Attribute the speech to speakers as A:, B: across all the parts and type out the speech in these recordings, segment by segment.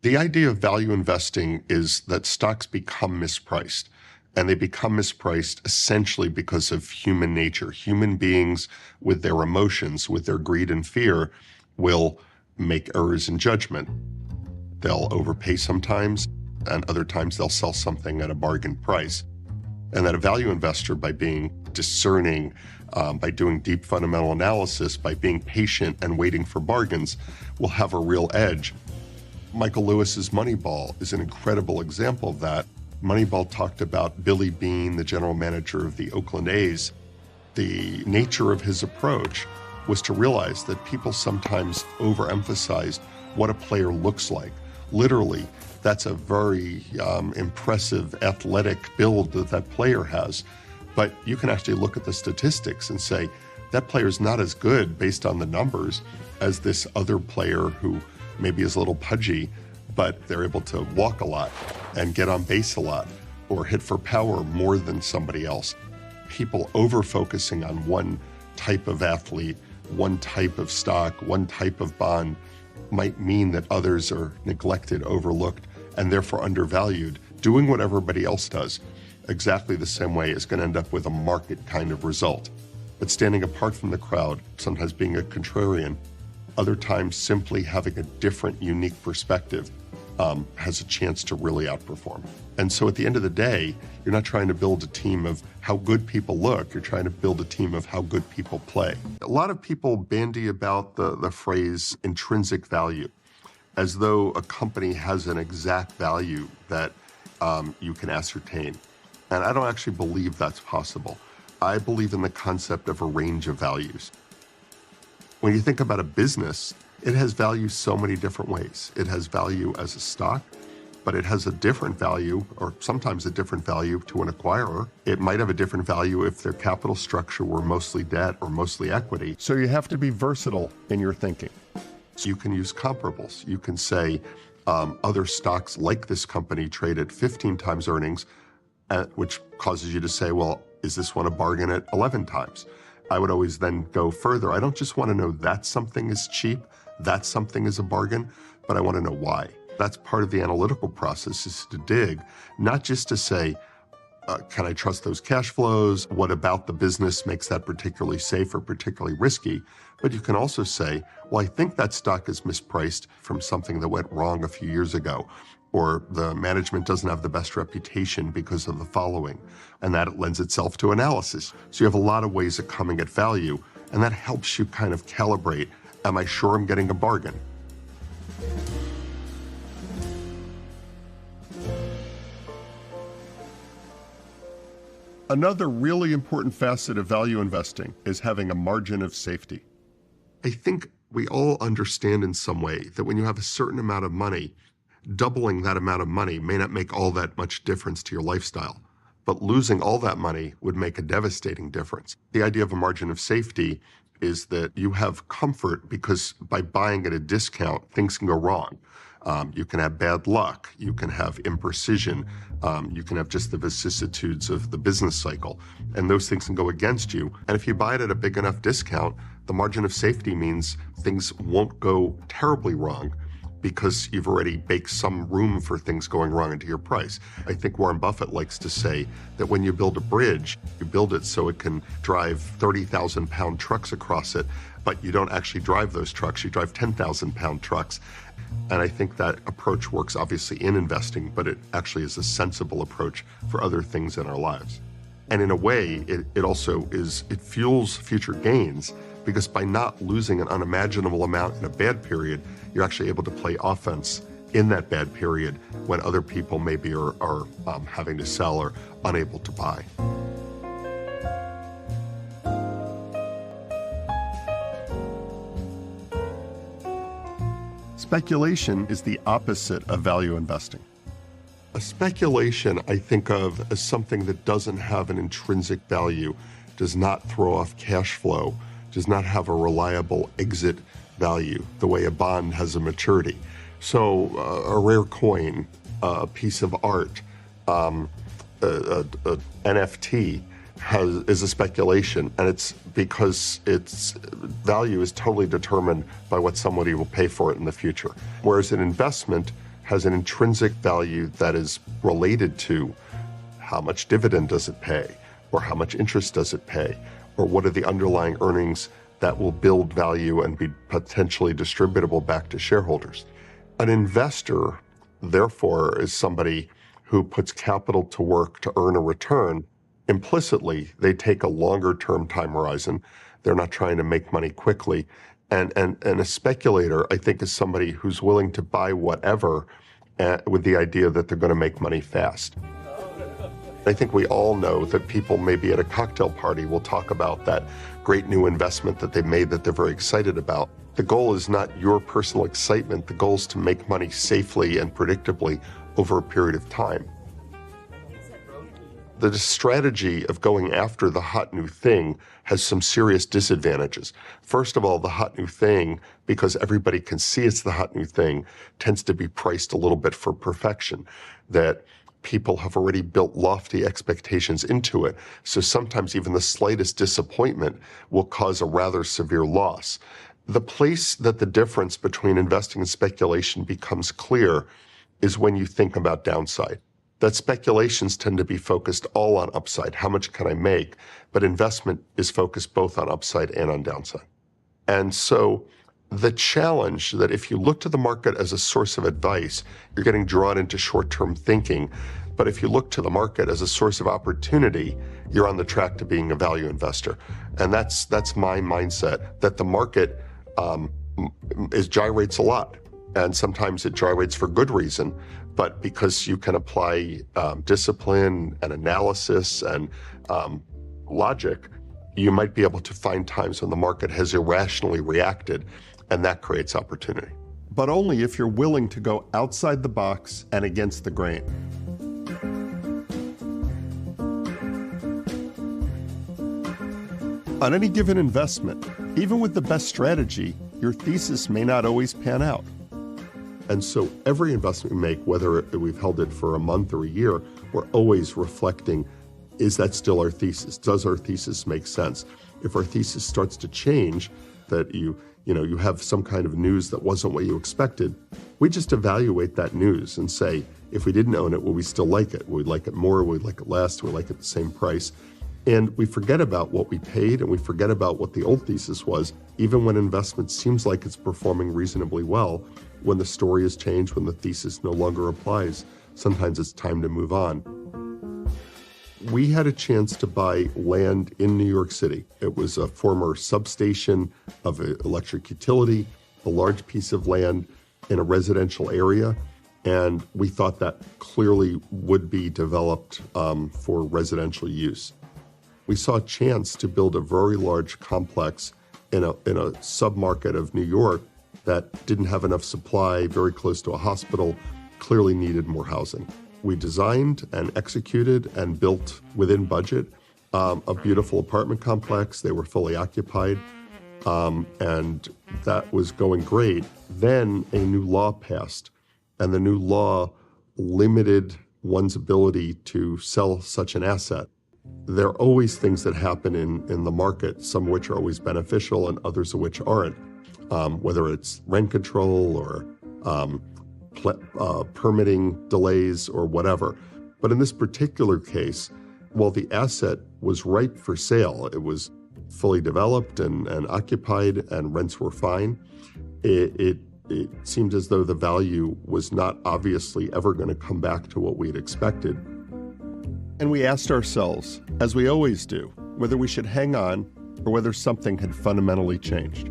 A: The idea of value investing is that stocks become mispriced. And they become mispriced essentially because of human nature. Human beings, with their emotions, with their greed and fear, will make errors in judgment. They'll overpay sometimes, and other times they'll sell something at a bargain price. And that a value investor, by being discerning, by doing deep fundamental analysis, by being patient and waiting for bargains, will have a real edge. Michael Lewis's Moneyball is an incredible example of that. Moneyball talked about Billy Beane, the general manager of the Oakland A's. The nature of his approach was to realize that people sometimes overemphasized what a player looks like. Literally, that's a very impressive athletic build that that player has. But you can actually look at the statistics and say, that player's not as good based on the numbers as this other player who maybe is a little pudgy, but they're able to walk a lot and get on base a lot or hit for power more than somebody else. People over-focusing on one type of athlete, one type of stock, one type of bond might mean that others are neglected, overlooked, and therefore undervalued. Doing what everybody else does exactly the same way is going to end up with a market kind of result. But standing apart from the crowd, sometimes being a contrarian, other times simply having a different, unique perspective, has a chance to really outperform. And so at the end of the day, you're not trying to build a team of how good people look, you're trying to build a team of how good people play. A lot of people bandy about the phrase intrinsic value, as though a company has an exact value that you can ascertain. And I don't actually believe that's possible. I believe in the concept of a range of values. When you think about a business, it has value so many different ways. It has value as a stock, but it has a different value, or sometimes a different value to an acquirer. It might have a different value if their capital structure were mostly debt or mostly equity. So you have to be versatile in your thinking. So you can use comparables. You can say other stocks like this company trade at 15 times earnings, which causes you to say, well, is this one a bargain at 11 times? I would always then go further. I don't just want to know that something is cheap, that something is a bargain, but I want to know why. That's part of the analytical process, is to dig, not just to say, can I trust those cash flows? What about the business makes that particularly safe or particularly risky? But you can also say, well, I think that stock is mispriced from something that went wrong a few years ago, or the management doesn't have the best reputation because of the following, and that lends itself to analysis. So you have a lot of ways of coming at value, and that helps you kind of calibrate, am I sure I'm getting a bargain? Another really important facet of value investing is having a margin of safety. I think we all understand in some way that when you have a certain amount of money, doubling that amount of money may not make all that much difference to your lifestyle, but losing all that money would make a devastating difference. The idea of a margin of safety is that you have comfort because by buying at a discount, things can go wrong. You can have bad luck, you can have imprecision, you can have just the vicissitudes of the business cycle, and those things can go against you. And if you buy it at a big enough discount, the margin of safety means things won't go terribly wrong because you've already baked some room for things going wrong into your price. I think Warren Buffett likes to say that when you build a bridge, you build it so it can drive 30,000-pound trucks across it, but you don't actually drive those trucks, you drive 10,000-pound trucks. And I think that approach works obviously in investing, but it actually is a sensible approach for other things in our lives. And in a way, it also fuels future gains, because by not losing an unimaginable amount in a bad period, you're actually able to play offense in that bad period when other people maybe are having to sell or unable to buy. Speculation is the opposite of value investing. A speculation I think of as something that doesn't have an intrinsic value, does not throw off cash flow, does not have a reliable exit value, the way a bond has a maturity. So a rare coin, a piece of art, a NFT is a speculation, and it's because its value is totally determined by what somebody will pay for it in the future. Whereas an investment has an intrinsic value that is related to how much dividend does it pay, or how much interest does it pay, or what are the underlying earnings that will build value and be potentially distributable back to shareholders. An investor, therefore, is somebody who puts capital to work to earn a return. Implicitly, they take a longer-term time horizon. They're not trying to make money quickly. And a speculator, I think, is somebody who's willing to buy whatever with the idea that they're going to make money fast. I think we all know that people maybe at a cocktail party will talk about that great new investment that they made that they're very excited about. The goal is not your personal excitement. The goal is to make money safely and predictably over a period of time. The strategy of going after the hot new thing has some serious disadvantages. First of all, the hot new thing, because everybody can see it's the hot new thing, tends to be priced a little bit for perfection, that people have already built lofty expectations into it. So sometimes even the slightest disappointment will cause a rather severe loss. The place that the difference between investing and speculation becomes clear is when you think about downside. That speculations tend to be focused all on upside. How much can I make? But investment is focused both on upside and on downside. And so the challenge that if you look to the market as a source of advice, you're getting drawn into short-term thinking. But if you look to the market as a source of opportunity, you're on the track to being a value investor. And that's my mindset, that the market gyrates a lot. And sometimes it gyrates for good reason, but because you can apply discipline and analysis and logic, you might be able to find times when the market has irrationally reacted, and that creates opportunity. But only if you're willing to go outside the box and against the grain. On any given investment, even with the best strategy, your thesis may not always pan out. And so every investment we make, whether we've held it for a month or a year, we're always reflecting, is that still our thesis? Does our thesis make sense? If our thesis starts to change, that you have some kind of news that wasn't what you expected, we just evaluate that news and say, if we didn't own it, will we still like it? Would we like it more? Would we like it less? Would we like it the same price? And we forget about what we paid, and we forget about what the old thesis was, even when investment seems like it's performing reasonably well. When the story has changed, when the thesis no longer applies, sometimes it's time to move on. We had a chance to buy land in New York City. It was a former substation of an electric utility, a large piece of land in a residential area, and we thought that clearly would be developed for residential use. We saw a chance to build a very large complex in a submarket of New York that didn't have enough supply, very close to a hospital, clearly needed more housing. We designed and executed and built within budget a beautiful apartment complex. They were fully occupied, and that was going great. Then a new law passed, and the new law limited one's ability to sell such an asset. There are always things that happen in the market, some of which are always beneficial and others of which aren't. Whether it's rent control or permitting delays or whatever. But in this particular case, while the asset was ripe for sale, it was fully developed and occupied and rents were fine, it seemed as though the value was not obviously ever going to come back to what we had expected. And we asked ourselves, as we always do, whether we should hang on or whether something had fundamentally changed.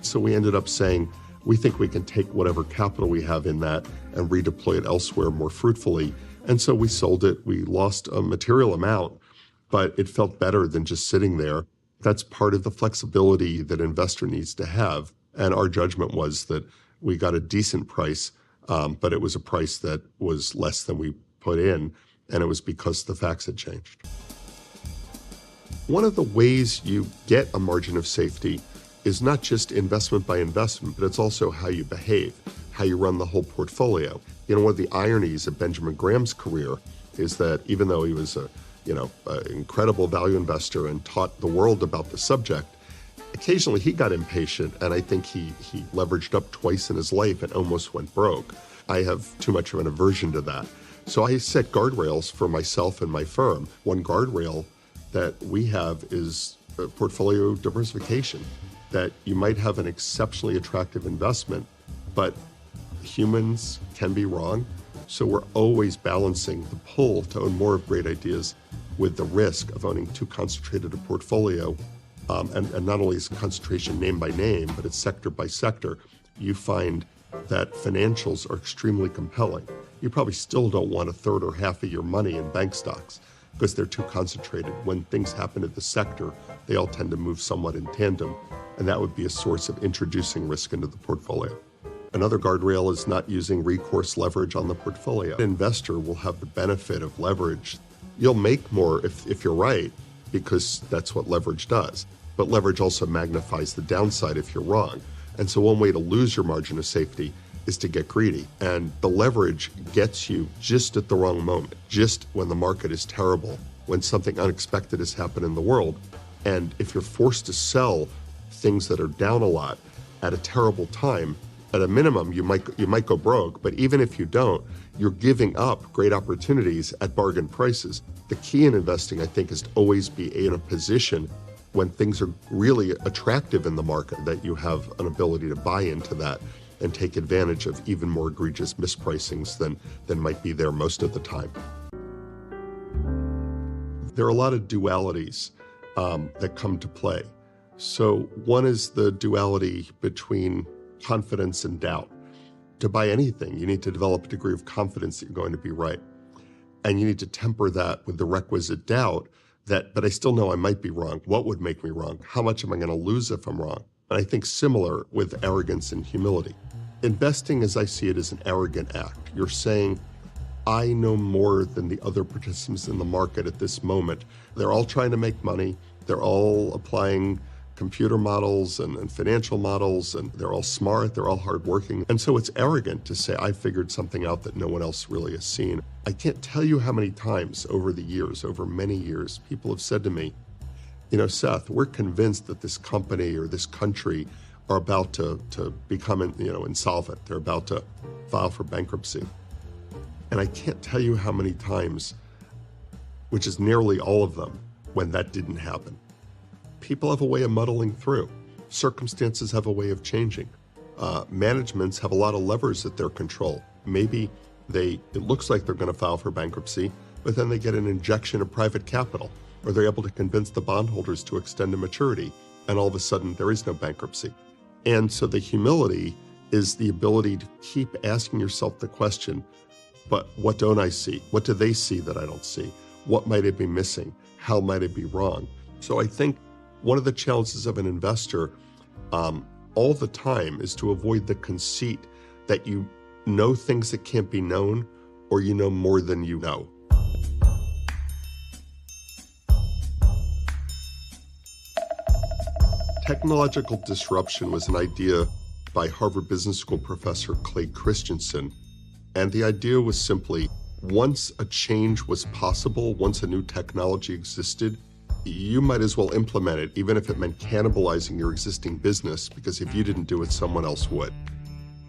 A: So we ended up saying, we think we can take whatever capital we have in that and redeploy it elsewhere more fruitfully. And so we sold it. We lost a material amount, but it felt better than just sitting there. That's part of the flexibility that an investor needs to have. And our judgment was that we got a decent price, but it was a price that was less than we put in, and it was because the facts had changed. One of the ways you get a margin of safety is not just investment by investment, but it's also how you behave, how you run the whole portfolio. One of the ironies of Benjamin Graham's career is that even though he was an incredible value investor and taught the world about the subject, Occasionally he got impatient, and I think he leveraged up twice in his life and almost went broke. I have too much of an aversion to that. So I set guardrails for myself and my firm. One guardrail that we have is portfolio diversification, that you might have an exceptionally attractive investment, but humans can be wrong. So we're always balancing the pull to own more of great ideas with the risk of owning too concentrated a portfolio. And not only is concentration name by name, but it's sector by sector. You find that financials are extremely compelling. You probably still don't want a third or half of your money in bank stocks because they're too concentrated. When things happen in the sector, they all tend to move somewhat in tandem, and that would be a source of introducing risk into the portfolio. Another guardrail is not using recourse leverage on the portfolio. An investor will have the benefit of leverage. You'll make more if you're right, because that's what leverage does. But leverage also magnifies the downside if you're wrong. And so one way to lose your margin of safety is to get greedy. And the leverage gets you just at the wrong moment, just when the market is terrible, when something unexpected has happened in the world. And if you're forced to sell things that are down a lot at a terrible time, at a minimum, you might go broke. But even if you don't, you're giving up great opportunities at bargain prices. The key in investing, I think, is to always be in a position when things are really attractive in the market, that you have an ability to buy into that and take advantage of even more egregious mispricings than might be there most of the time. There are a lot of dualities that come to play. So one is the duality between confidence and doubt. To buy anything, you need to develop a degree of confidence that you're going to be right. And you need to temper that with the requisite doubt but I still know I might be wrong. What would make me wrong? How much am I going to lose if I'm wrong? And I think similar with arrogance and humility. Investing, as I see it, is an arrogant act. You're saying, I know more than the other participants in the market at this moment. They're all trying to make money. They're all applying computer models and financial models, and they're all smart, they're all hardworking. And so it's arrogant to say, I figured something out that no one else really has seen. I can't tell you how many times over the years, over many years, people have said to me, Seth, we're convinced that this company or this country are about to become insolvent. They're about to file for bankruptcy. And I can't tell you how many times, which is nearly all of them, when that didn't happen. People have a way of muddling through. Circumstances have a way of changing. Managements have a lot of levers at their control. Maybe it looks like they're going to file for bankruptcy, but then they get an injection of private capital, or they're able to convince the bondholders to extend a maturity, and all of a sudden there is no bankruptcy. And so the humility is the ability to keep asking yourself the question, but what don't I see? What do they see that I don't see? What might I be missing? How might I be wrong? So I think one of the challenges of an investor all the time is to avoid the conceit that you know things that can't be known, or you know more than you know. Technological disruption was an idea by Harvard Business School professor Clayton Christensen. And the idea was simply, once a change was possible, once a new technology existed, you might as well implement it, even if it meant cannibalizing your existing business, because if you didn't do it, someone else would.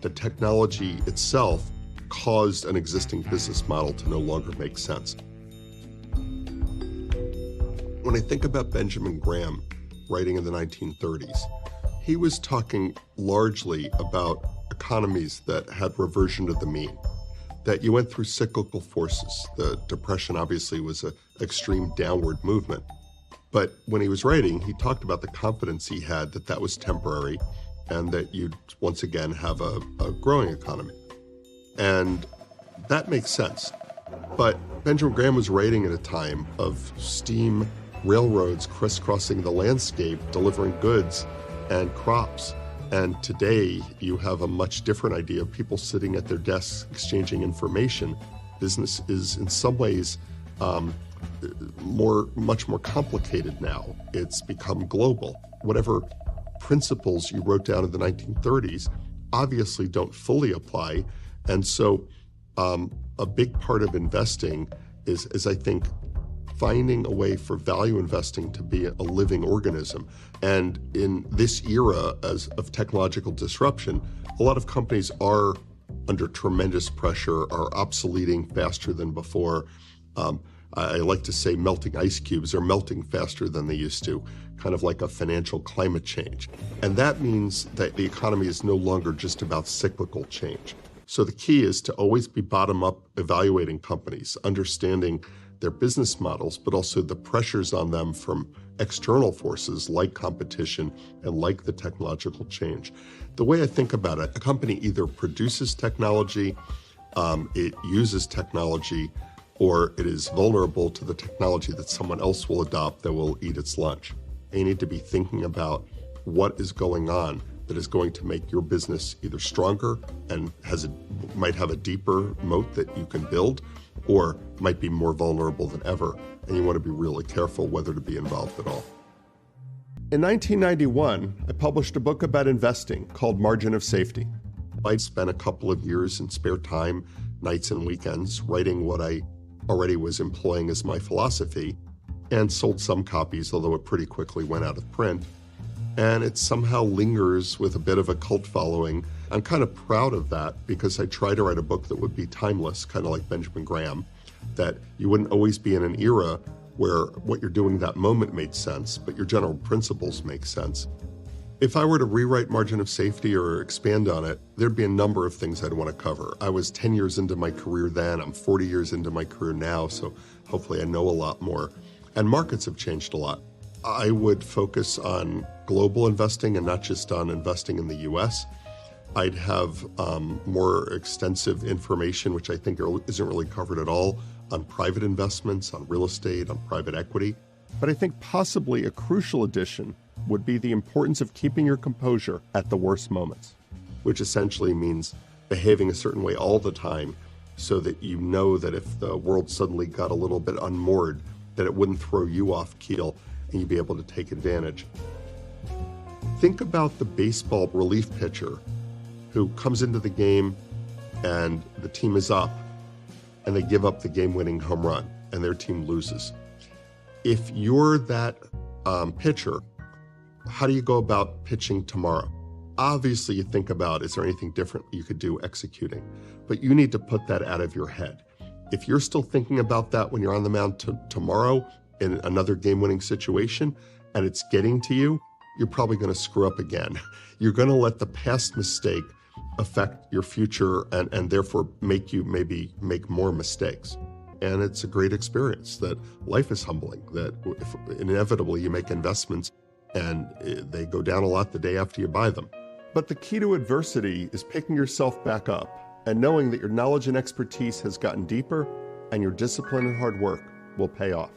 A: The technology itself caused an existing business model to no longer make sense. When I think about Benjamin Graham writing in the 1930s, he was talking largely about economies that had reversion to the mean, that you went through cyclical forces. The Depression obviously was an extreme downward movement. But when he was writing, he talked about the confidence he had that that was temporary and that you'd once again have a growing economy. And that makes sense. But Benjamin Graham was writing at a time of steam railroads crisscrossing the landscape, delivering goods and crops. And today you have a much different idea of people sitting at their desks exchanging information. Business is in some ways much more complicated now. It's become global. Whatever principles you wrote down in the 1930s obviously don't fully apply. And so a big part of investing is I think, finding a way for value investing to be a living organism. And in this era of technological disruption, a lot of companies are under tremendous pressure, are obsoleting faster than before. I like to say melting ice cubes are melting faster than they used to, kind of like a financial climate change. And that means that the economy is no longer just about cyclical change. So the key is to always be bottom-up evaluating companies, understanding their business models, but also the pressures on them from external forces like competition and like the technological change. The way I think about it, a company either produces technology, it uses technology, or it is vulnerable to the technology that someone else will adopt that will eat its lunch. And you need to be thinking about what is going on that is going to make your business either stronger and might have a deeper moat that you can build, or might be more vulnerable than ever, and you want to be really careful whether to be involved at all. In 1991, I published a book about investing called Margin of Safety. I spent a couple of years in spare time, nights and weekends, writing what I already was employing as my philosophy, and sold some copies, although it pretty quickly went out of print. And it somehow lingers with a bit of a cult following. I'm kind of proud of that because I try to write a book that would be timeless, kind of like Benjamin Graham, that you wouldn't always be in an era where what you're doing that moment made sense, but your general principles make sense. If I were to rewrite Margin of Safety or expand on it, there'd be a number of things I'd want to cover. I was 10 years into my career then, I'm 40 years into my career now, so hopefully I know a lot more. And markets have changed a lot. I would focus on global investing and not just on investing in the US. I'd have more extensive information, which I think isn't really covered at all, on private investments, on real estate, on private equity. But I think possibly a crucial addition would be the importance of keeping your composure at the worst moments, which essentially means behaving a certain way all the time so that you know that if the world suddenly got a little bit unmoored, that it wouldn't throw you off keel and you'd be able to take advantage. Think about the baseball relief pitcher who comes into the game and the team is up and they give up the game-winning home run and their team loses. If you're that pitcher, how do you go about pitching tomorrow? Obviously, you think about, is there anything different you could do executing? But you need to put that out of your head. If you're still thinking about that when you're on the mound tomorrow in another game-winning situation and it's getting to you, you're probably going to screw up again. You're going to let the past mistake affect your future and therefore make you maybe make more mistakes. And it's a great experience that life is humbling, that if inevitably you make investments and they go down a lot the day after you buy them. But the key to adversity is picking yourself back up and knowing that your knowledge and expertise has gotten deeper and your discipline and hard work will pay off.